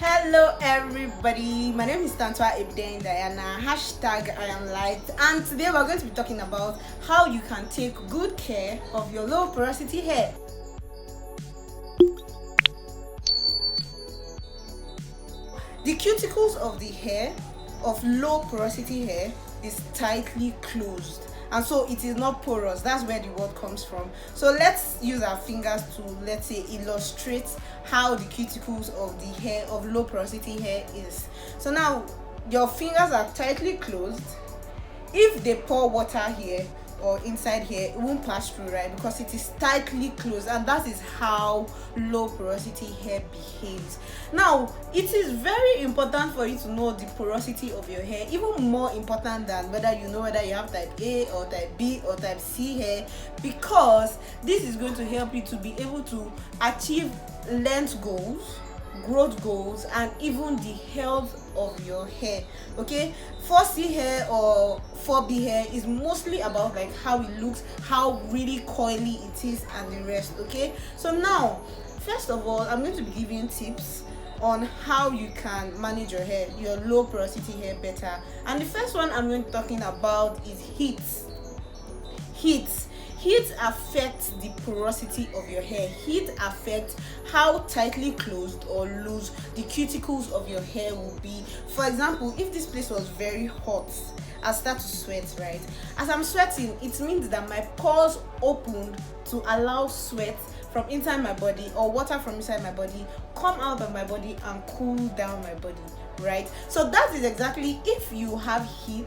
Hello everybody, my name is Tantua Ebidein Diana, hashtag Aiamlight, and today we're going to be talking about how you can take good care of your low porosity hair. The cuticles of the hair, of low porosity hair, is tightly closed, and so it is not porous. That's where the word comes from. So let's use our fingers to, let's say, illustrate how the cuticles of the hair of low porosity hair is. So now your fingers are tightly closed. If they pour water here or inside here, it won't pass through, right? Because it is tightly closed, and that is how low porosity hair behaves. Now, it is very important for you to know the porosity of your hair, even more important than whether you know whether you have type A or type B or type C hair, because this is going to help you to be able to achieve length goals, growth goals, and even the health of your hair. Okay, 4C hair or 4B hair is mostly about like how it looks, how really coily it is, and the rest. Okay, so now first of all, I'm going to be giving tips on how you can manage your hair, your low porosity hair, better. And the first one I'm going to be talking about is heat. Heat affects the porosity of your hair. Heat affects how tightly closed or loose the cuticles of your hair will be. For example, if this place was very hot, I'll start to sweat, right? As I'm sweating, it means that my pores opened to allow sweat from inside my body, or water from inside my body, come out of my body and cool down my body, right? So that is exactly, if you have heat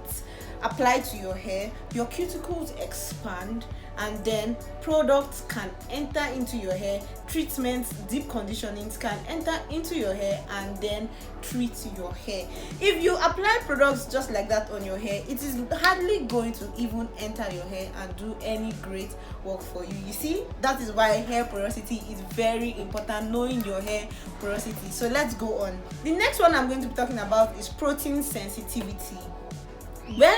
applied to your hair, your cuticles expand, and then products can enter into your hair, treatments, deep conditionings can enter into your hair and then treat your hair. If you apply products just like that on your hair, it is hardly going to even enter your hair and do any great work for you. You see, that is why hair porosity is very important, knowing your hair porosity. So let's go on. The next one I'm going to be talking about is protein sensitivity. When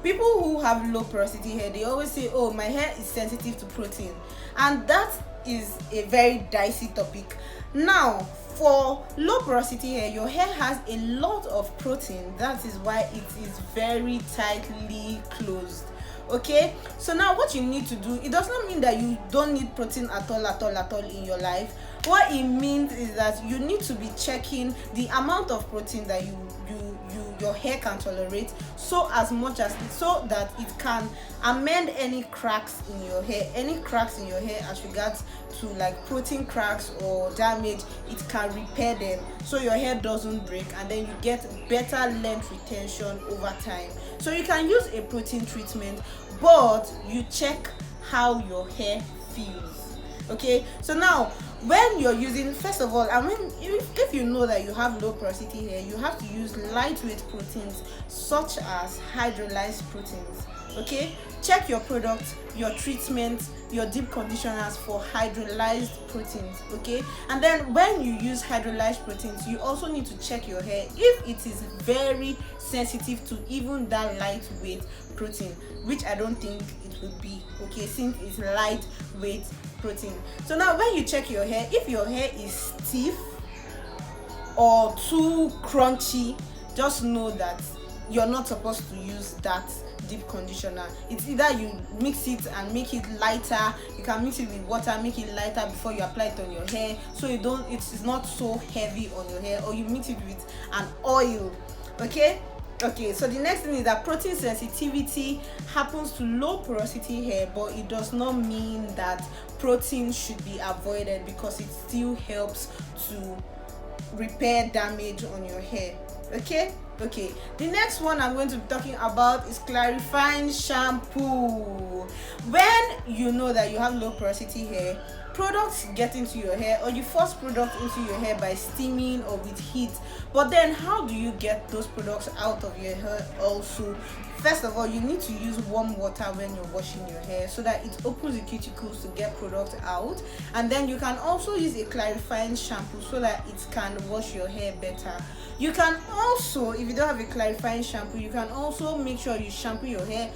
people who have low porosity hair, they always say, oh, my hair is sensitive to protein, and that is a very dicey topic. Now, for low porosity hair, your hair has a lot of protein. That is why it is very tightly closed. Okay, so now what you need to do, it does not mean that you don't need protein at all in your life. What it means is that you need to be checking the amount of protein that your hair can tolerate, so that it can amend any cracks in your hair. Any cracks in your hair as regards to like protein cracks or damage, it can repair them so your hair doesn't break, and then you get better length retention over time. So you can use a protein treatment, but you check how your hair feels. Okay, so now when you're using, first of all, if you know that you have low porosity hair, you have to use lightweight proteins such as hydrolyzed proteins. Okay, check your products, your treatments, your deep conditioners for hydrolyzed proteins. Okay, and then when you use hydrolyzed proteins, you also need to check your hair if it is very sensitive to even that lightweight protein, which I don't think it would be. Okay, since it's lightweight protein. So now when you check your hair, if your hair is stiff or too crunchy, just know that you're not supposed to use that deep conditioner. It's either you mix it and make it lighter. You can mix it with water, make it lighter before you apply it on your hair, so it's not so heavy on your hair, or you mix it with an oil. Okay, so the next thing is that protein sensitivity happens to low porosity hair, but it does not mean that protein should be avoided, because it still helps to repair damage on your hair. Okay, the next one I'm going to be talking about is clarifying shampoo. When you know that you have low porosity hair, products get into your hair, or you force products into your hair by steaming or with heat. But then how do you get those products out of your hair also? First of all, you need to use warm water when you're washing your hair, so that it opens the cuticles to get product out. And then you can also use a clarifying shampoo so that it can wash your hair better. You can also, if you don't have a clarifying shampoo, you can also make sure you shampoo your hair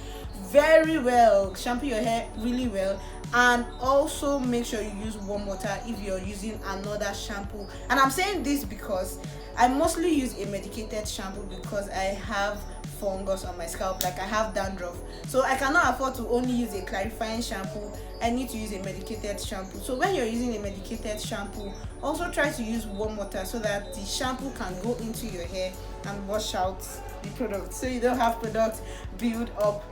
very well, shampoo your hair really well, and also make sure you use warm water if you're using another shampoo. And I'm saying this because I mostly use a medicated shampoo because I have fungus on my scalp, like I have dandruff, so I cannot afford to only use a clarifying shampoo. I need to use a medicated shampoo. So when you're using a medicated shampoo, also try to use warm water so that the shampoo can go into your hair and wash out the product, so you don't have product build up.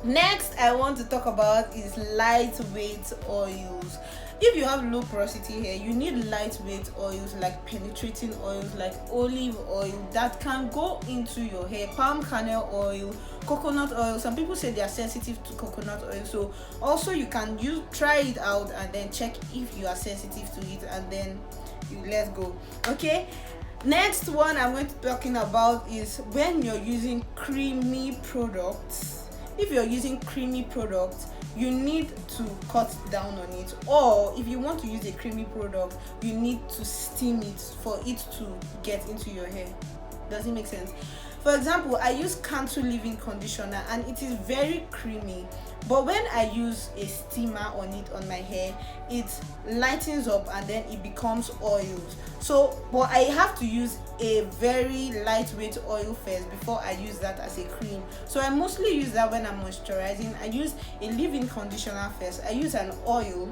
Next I want to talk about is lightweight oils. If you have low porosity hair, you need lightweight oils like penetrating oils like olive oil that can go into your hair, palm kernel oil, coconut oil. Some people say they are sensitive to coconut oil, so also you can try it out and then check if you are sensitive to it, and then you let's go. Okay, next one I'm going to be talking about is when you're using creamy products. If you're using creamy products, you need to cut down on it, or if you want to use a creamy product, you need to steam it for it to get into your hair. Does it make sense? For example, I use Cantu leave-in conditioner and it is very creamy, but when I use a steamer on it on my hair, it lightens up and then it becomes oils. So but I have to use a very lightweight oil first before I use that as a cream. So I mostly use that when I'm moisturizing. I use a leave-in conditioner first, I use an oil.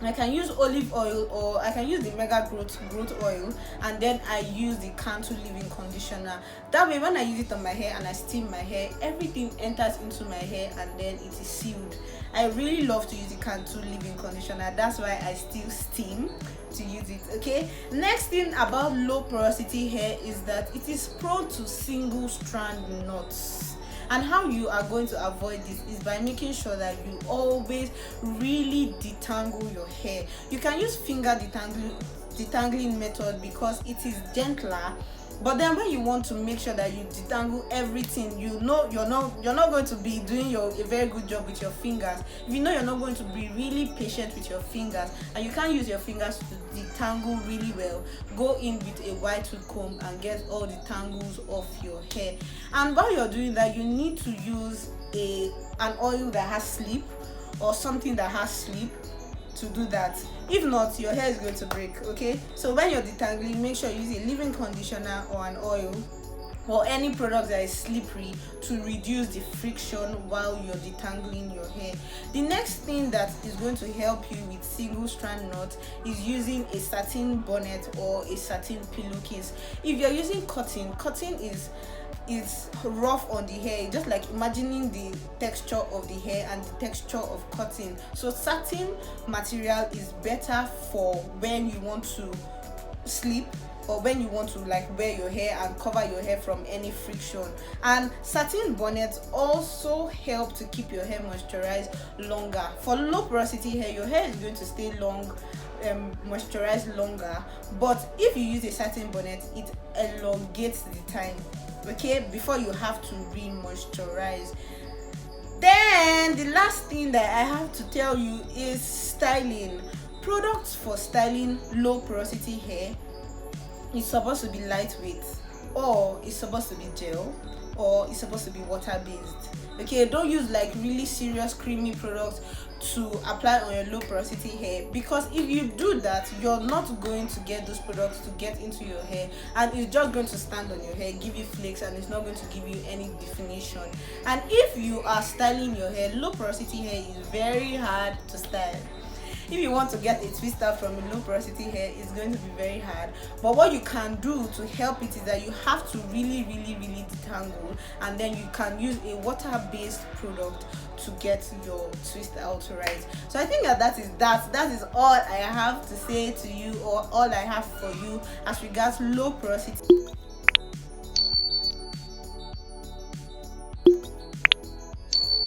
I can use olive oil or I can use the mega growth oil, and then I use the Cantu leave-in conditioner. That way when I use it on my hair and I steam my hair, everything enters into my hair and then it is sealed. I really love to use the Cantu leave-in conditioner. That's why I still steam to use it. Okay, next thing about low porosity hair is that it is prone to single strand knots. And how you are going to avoid this is by making sure that you always really detangle your hair. You can use finger detangling method because it is gentler, but then when you want to make sure that you detangle everything, you know you're not going to be doing a very good job with your fingers. If you know you're not going to be really patient with your fingers and you can't use your fingers to detangle really well, go in with a wide tooth comb and get all the tangles off your hair. And while you're doing that, you need to use an oil that has slip or something that has slip to do that. If not, your hair is going to break. Okay, so when you're detangling, make sure you use a leave-in conditioner or an oil or any product that is slippery to reduce the friction while you're detangling your hair. The next thing that is going to help you with single strand knot is using a satin bonnet or a satin pillowcase. If you're using cotton is rough on the hair, just like imagining the texture of the hair and the texture of cotton. So satin material is better for when you want to sleep or when you want to like wear your hair and cover your hair from any friction. And satin bonnets also help to keep your hair moisturized longer. For low porosity hair, your hair is going to stay moisturized longer, but if you use a satin bonnet, it elongates the time, okay, before you have to re-moisturize. Then the last thing that I have to tell you is styling. Products for styling low porosity hair is supposed to be lightweight, or it's supposed to be gel, or it's supposed to be water based. Okay, don't use like really serious creamy products to apply on your low porosity hair, because if you do that, you're not going to get those products to get into your hair and it's just going to stand on your hair, give you flakes, and it's not going to give you any definition. And if you are styling your hair, low porosity hair is very hard to style. If you want to get a twist out from a low porosity hair, it's going to be very hard. But what you can do to help it is that you have to really detangle, and then you can use a water-based product to get your twist out right. So I think that is all I have to say to you, or all I have for you as regards low porosity.